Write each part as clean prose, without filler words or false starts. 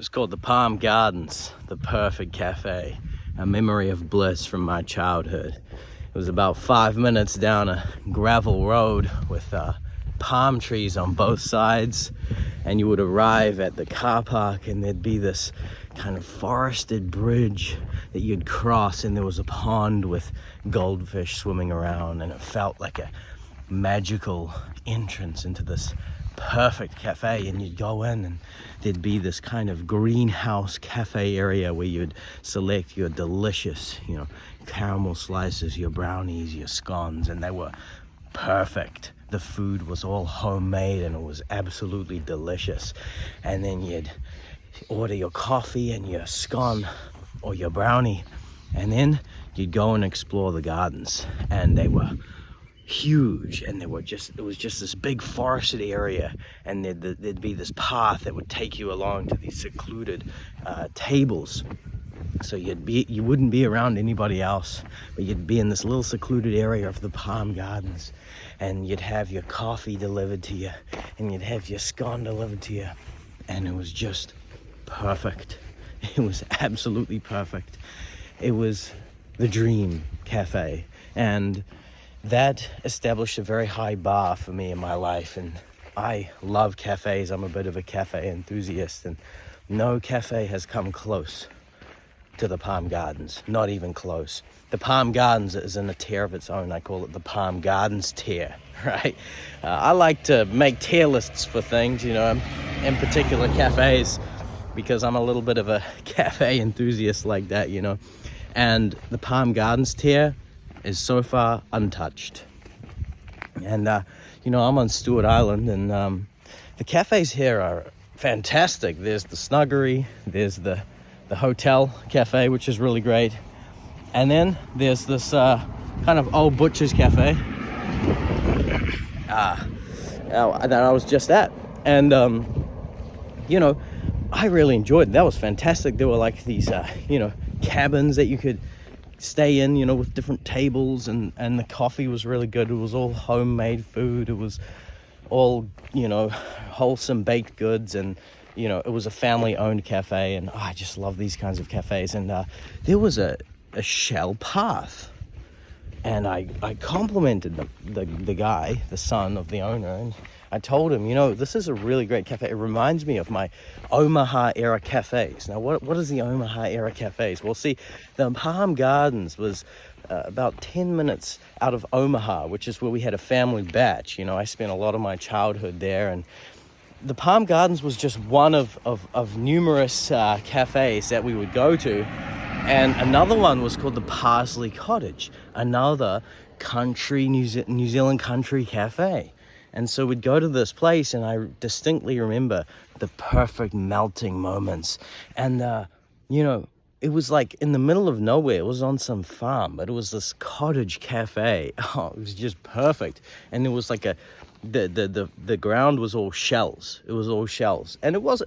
was called the Palm Gardens, the perfect cafe, a memory of bliss from my childhood. It was about 5 minutes down a gravel road with palm trees on both sides, and you would arrive at the car park and there'd be this kind of forested bridge that you'd cross, and there was a pond with goldfish swimming around, and it felt like a magical entrance into this perfect cafe. And you'd go in and there'd be this kind of greenhouse cafe area where you'd select your delicious, caramel slices, your brownies, your scones, and they were perfect. The food was all homemade and it was absolutely delicious. And then you'd order your coffee and your scone or your brownie, and then you'd go and explore the gardens, and they were huge, and it was just this big forested area, and there'd be this path that would take you along to these secluded tables. So you wouldn't be around anybody else, but you'd be in this little secluded area of the Palm Gardens, and you'd have your coffee delivered to you, and you'd have your scone delivered to you, and it was just perfect. It was absolutely perfect. It was the dream cafe, and that established a very high bar for me in my life. And I love cafes. I'm a bit of a cafe enthusiast, and no cafe has come close to the Palm Gardens, not even close. The Palm Gardens is in a tier of its own. I call it the Palm Gardens tier, right? I like to make tier lists for things, in particular cafes, because I'm a little bit of a cafe enthusiast like that, And the Palm Gardens tier is so far untouched. And, I'm on Stewart Island, and the cafes here are fantastic. There's the Snuggery, there's the Hotel Cafe, which is really great. And then there's this kind of old butcher's cafe that I was just at. And, I really enjoyed it. That was fantastic. There were like these, cabins that you could stay in, with different tables, and the coffee was really good. It was all homemade food. It was all, wholesome baked goods, and, it was a family-owned cafe, and I just love these kinds of cafes. And there was a shell path, and I complimented the guy, the son of the owner, and I told him, this is a really great cafe. It reminds me of my Omaha era cafes. Now, what is the Omaha era cafes? Well, see, the Palm Gardens was about 10 minutes out of Omaha, which is where we had a family batch. I spent a lot of my childhood there, and the Palm Gardens was just one of numerous cafes that we would go to. And another one was called the Parsley Cottage, another New Zealand country cafe. And so we'd go to this place, and I distinctly remember the perfect melting moments. And, it was like in the middle of nowhere. It was on some farm, but it was this cottage cafe. Oh, it was just perfect. And it was like the ground was all shells. It was all shells. And it was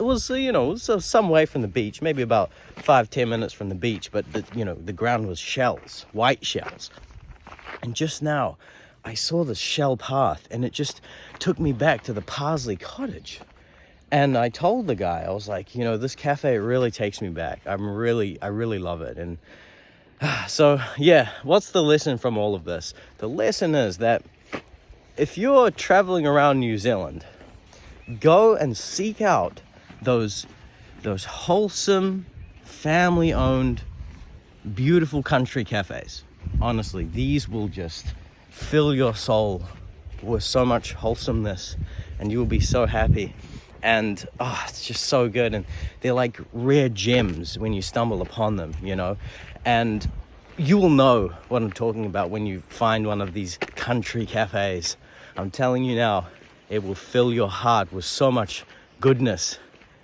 some way from the beach, maybe about 5-10 minutes from the beach. But, the ground was shells, white shells. And just now, I saw the shell path, and it just took me back to the Parsley Cottage. And I told the guy, I was like, this cafe really takes me back. I really love it. And so, yeah, what's the lesson from all of this? The lesson is that if you're traveling around New Zealand, go and seek out those wholesome, family-owned, beautiful country cafes. Honestly, these will just fill your soul with so much wholesomeness, and you will be so happy. And it's just so good, and they're like rare gems when you stumble upon them, and you will know what I'm talking about when you find one of these country cafes. I'm telling you now, it will fill your heart with so much goodness,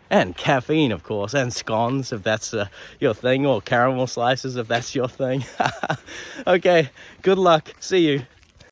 and caffeine, of course, and scones if that's your thing, or caramel slices if that's your thing. Okay, good luck. See you.